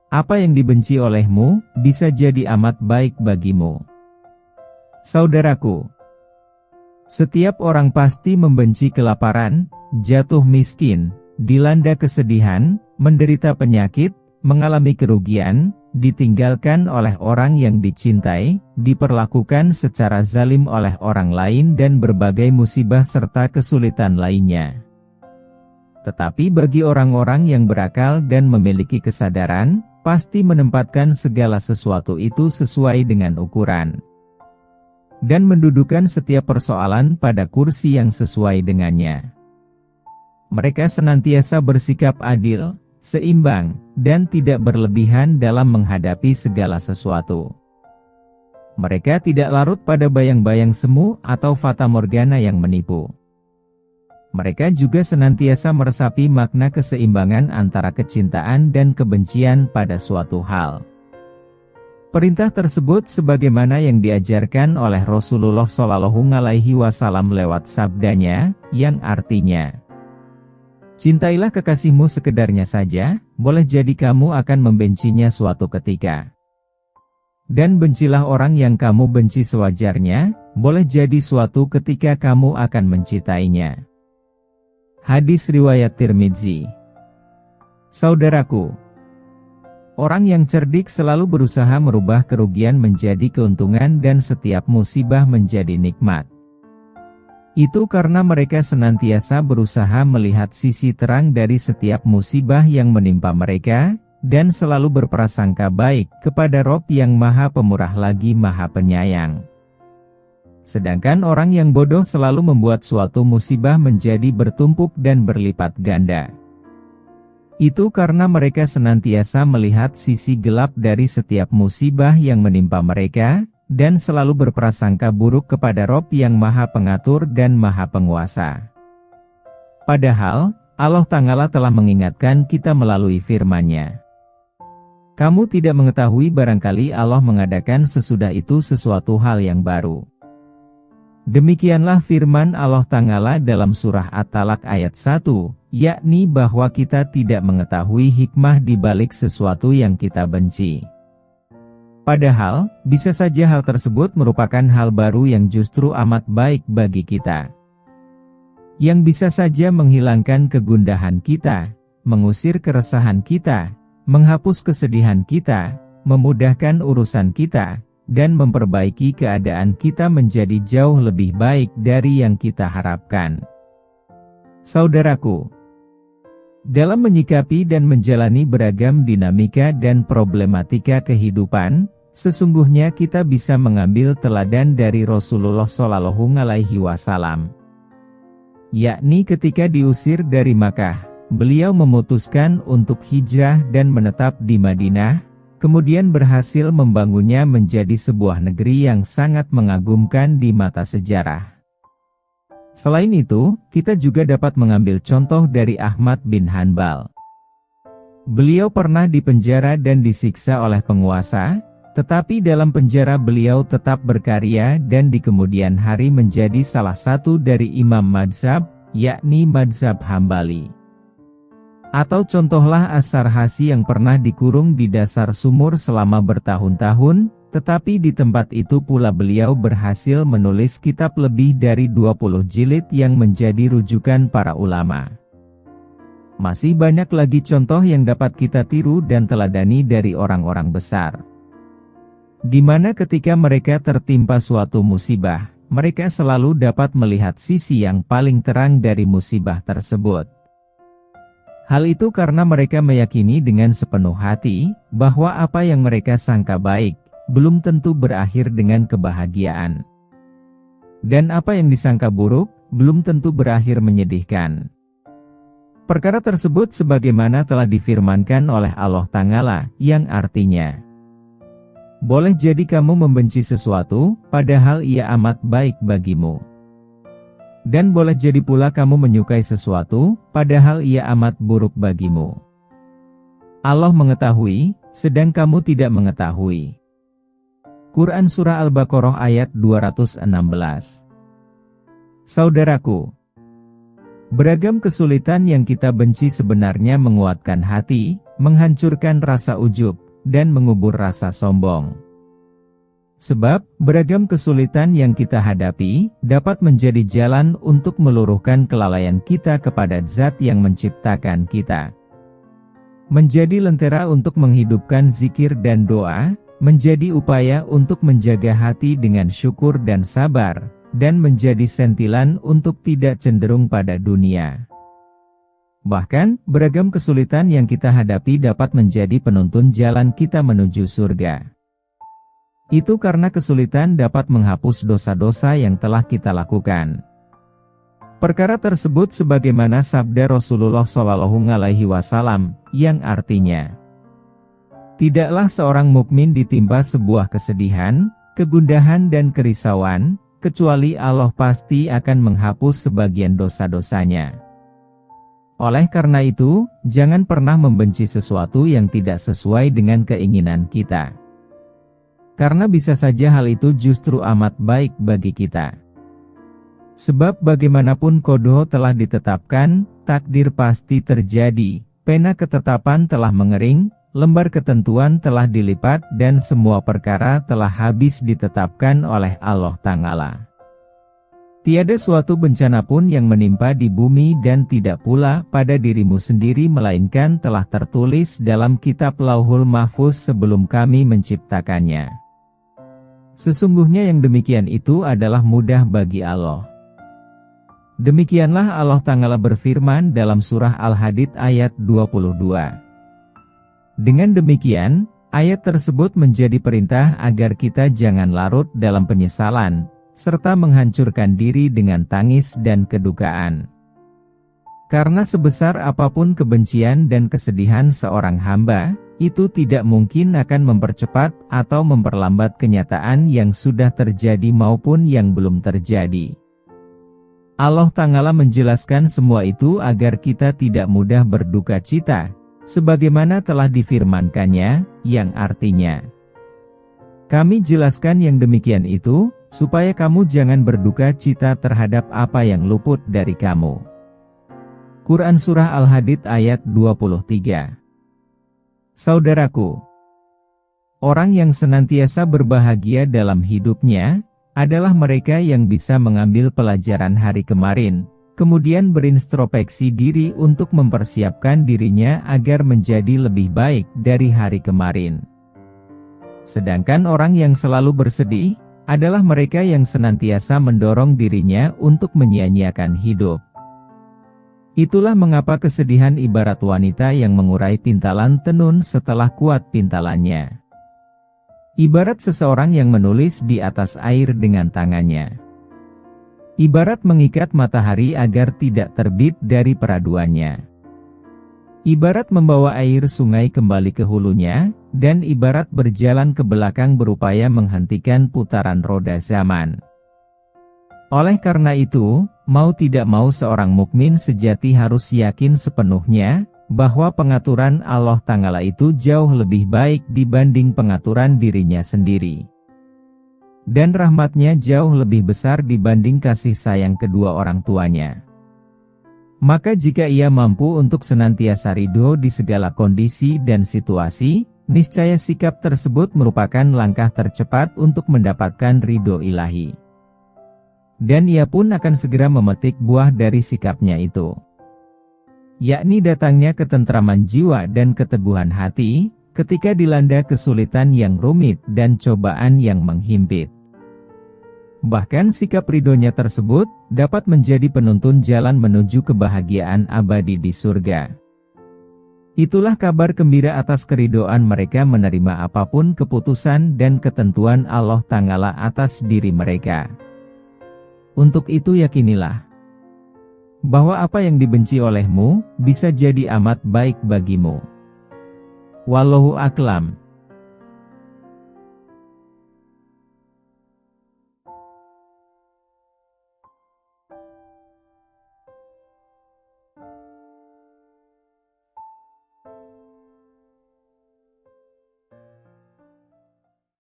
Apa yang dibenci olehmu, bisa jadi amat baik bagimu. Saudaraku, setiap orang pasti membenci kelaparan, jatuh miskin, dilanda kesedihan, menderita penyakit, mengalami kerugian, ditinggalkan oleh orang yang dicintai, diperlakukan secara zalim oleh orang lain dan berbagai musibah serta kesulitan lainnya. Tetapi bagi orang-orang yang berakal dan memiliki kesadaran, pasti menempatkan segala sesuatu itu sesuai dengan ukuran. Dan mendudukan setiap persoalan pada kursi yang sesuai dengannya. Mereka senantiasa bersikap adil, seimbang, dan tidak berlebihan dalam menghadapi segala sesuatu. Mereka tidak larut pada bayang-bayang semu atau fatamorgana yang menipu. Mereka juga senantiasa meresapi makna keseimbangan antara kecintaan dan kebencian pada suatu hal. Perintah tersebut sebagaimana yang diajarkan oleh Rasulullah SAW lewat sabdanya, yang artinya, "Cintailah kekasihmu sekedarnya saja, boleh jadi kamu akan membencinya suatu ketika. Dan bencilah orang yang kamu benci sewajarnya, boleh jadi suatu ketika kamu akan mencintainya." Hadis riwayat Tirmidzi. Saudaraku, orang yang cerdik selalu berusaha merubah kerugian menjadi keuntungan dan setiap musibah menjadi nikmat. Itu karena mereka senantiasa berusaha melihat sisi terang dari setiap musibah yang menimpa mereka, dan selalu berprasangka baik kepada Rob yang Maha Pemurah lagi Maha Penyayang. Sedangkan orang yang bodoh selalu membuat suatu musibah menjadi bertumpuk dan berlipat ganda. Itu karena mereka senantiasa melihat sisi gelap dari setiap musibah yang menimpa mereka, dan selalu berprasangka buruk kepada Rob yang Maha Pengatur dan Maha Penguasa. Padahal, Allah Ta'ala telah mengingatkan kita melalui firman-Nya. Kamu tidak mengetahui barangkali Allah mengadakan sesudah itu sesuatu hal yang baru. Demikianlah firman Allah Ta'ala dalam surah At-Talaq ayat 1, yakni bahwa kita tidak mengetahui hikmah di balik sesuatu yang kita benci. Padahal, bisa saja hal tersebut merupakan hal baru yang justru amat baik bagi kita. Yang bisa saja menghilangkan kegundahan kita, mengusir keresahan kita, menghapus kesedihan kita, memudahkan urusan kita, dan memperbaiki keadaan kita menjadi jauh lebih baik dari yang kita harapkan. Saudaraku, dalam menyikapi dan menjalani beragam dinamika dan problematika kehidupan, sesungguhnya kita bisa mengambil teladan dari Rasulullah SAW. Yakni ketika diusir dari Makkah, beliau memutuskan untuk hijrah dan menetap di Madinah, kemudian berhasil membangunnya menjadi sebuah negeri yang sangat mengagumkan di mata sejarah. Selain itu, kita juga dapat mengambil contoh dari Ahmad bin Hanbal. Beliau pernah dipenjara dan disiksa oleh penguasa, tetapi dalam penjara beliau tetap berkarya dan di kemudian hari menjadi salah satu dari imam mazhab, yakni mazhab Hambali. Atau contohlah As-Sarhasi yang pernah dikurung di dasar sumur selama bertahun-tahun, tetapi di tempat itu pula beliau berhasil menulis kitab lebih dari 20 jilid yang menjadi rujukan para ulama. Masih banyak lagi contoh yang dapat kita tiru dan teladani dari orang-orang besar. Di mana ketika mereka tertimpa suatu musibah, mereka selalu dapat melihat sisi yang paling terang dari musibah tersebut. Hal itu karena mereka meyakini dengan sepenuh hati, bahwa apa yang mereka sangka baik, belum tentu berakhir dengan kebahagiaan. Dan apa yang disangka buruk, belum tentu berakhir menyedihkan. Perkara tersebut sebagaimana telah difirmankan oleh Allah Ta'ala, yang artinya, boleh jadi kamu membenci sesuatu, padahal ia amat baik bagimu. Dan boleh jadi pula kamu menyukai sesuatu, padahal ia amat buruk bagimu. Allah mengetahui, sedang kamu tidak mengetahui. Quran Surah Al-Baqarah ayat 216. Saudaraku, beragam kesulitan yang kita benci sebenarnya menguatkan hati, menghancurkan rasa ujub, dan mengubur rasa sombong. Sebab, beragam kesulitan yang kita hadapi, dapat menjadi jalan untuk meluruhkan kelalaian kita kepada Zat yang menciptakan kita. Menjadi lentera untuk menghidupkan zikir dan doa, menjadi upaya untuk menjaga hati dengan syukur dan sabar, dan menjadi sentilan untuk tidak cenderung pada dunia. Bahkan, beragam kesulitan yang kita hadapi dapat menjadi penuntun jalan kita menuju surga. Itu karena kesulitan dapat menghapus dosa-dosa yang telah kita lakukan. Perkara tersebut sebagaimana sabda Rasulullah SAW, yang artinya, tidaklah seorang mukmin ditimpa sebuah kesedihan, kegundahan dan kerisauan, kecuali Allah pasti akan menghapus sebagian dosa-dosanya. Oleh karena itu, jangan pernah membenci sesuatu yang tidak sesuai dengan keinginan kita. Karena bisa saja hal itu justru amat baik bagi kita. Sebab bagaimanapun qada telah ditetapkan, takdir pasti terjadi, pena ketetapan telah mengering, lembar ketentuan telah dilipat dan semua perkara telah habis ditetapkan oleh Allah Ta'ala. Tiada suatu bencana pun yang menimpa di bumi dan tidak pula pada dirimu sendiri melainkan telah tertulis dalam kitab Lauhul Mahfuz sebelum kami menciptakannya. Sesungguhnya yang demikian itu adalah mudah bagi Allah. Demikianlah Allah Ta'ala berfirman dalam surah Al-Hadid ayat 22. Dengan demikian, ayat tersebut menjadi perintah agar kita jangan larut dalam penyesalan, serta menghancurkan diri dengan tangis dan kedukaan. Karena sebesar apapun kebencian dan kesedihan seorang hamba, itu tidak mungkin akan mempercepat atau memperlambat kenyataan yang sudah terjadi maupun yang belum terjadi. Allah Ta'ala menjelaskan semua itu agar kita tidak mudah berduka cita, sebagaimana telah difirmankannya, yang artinya, kami jelaskan yang demikian itu, supaya kamu jangan berduka cita terhadap apa yang luput dari kamu. Quran Surah Al-Hadid ayat 23. Saudaraku, orang yang senantiasa berbahagia dalam hidupnya, adalah mereka yang bisa mengambil pelajaran hari kemarin, kemudian berintrospeksi diri untuk mempersiapkan dirinya agar menjadi lebih baik dari hari kemarin. Sedangkan orang yang selalu bersedih, adalah mereka yang senantiasa mendorong dirinya untuk menyia-nyiakan hidup. Itulah mengapa kesedihan ibarat wanita yang mengurai pintalan tenun setelah kuat pintalannya. Ibarat seseorang yang menulis di atas air dengan tangannya. Ibarat mengikat matahari agar tidak terbit dari peraduannya. Ibarat membawa air sungai kembali ke hulunya, dan ibarat berjalan ke belakang berupaya menghentikan putaran roda zaman. Oleh karena itu, mau tidak mau seorang mukmin sejati harus yakin sepenuhnya, bahwa pengaturan Allah Ta'ala itu jauh lebih baik dibanding pengaturan dirinya sendiri. Dan rahmatnya jauh lebih besar dibanding kasih sayang kedua orang tuanya. Maka jika ia mampu untuk senantiasa ridho di segala kondisi dan situasi, niscaya sikap tersebut merupakan langkah tercepat untuk mendapatkan ridho ilahi. Dan ia pun akan segera memetik buah dari sikapnya itu, yakni datangnya ketentraman jiwa dan keteguhan hati, ketika dilanda kesulitan yang rumit dan cobaan yang menghimpit. Bahkan sikap ridhonya tersebut, dapat menjadi penuntun jalan menuju kebahagiaan abadi di surga. Itulah kabar gembira atas keridhoan mereka menerima apapun keputusan dan ketentuan Allah Ta'ala atas diri mereka. Untuk itu yakinilah, bahwa apa yang dibenci olehmu, bisa jadi amat baik bagimu. Wallahu a'lam.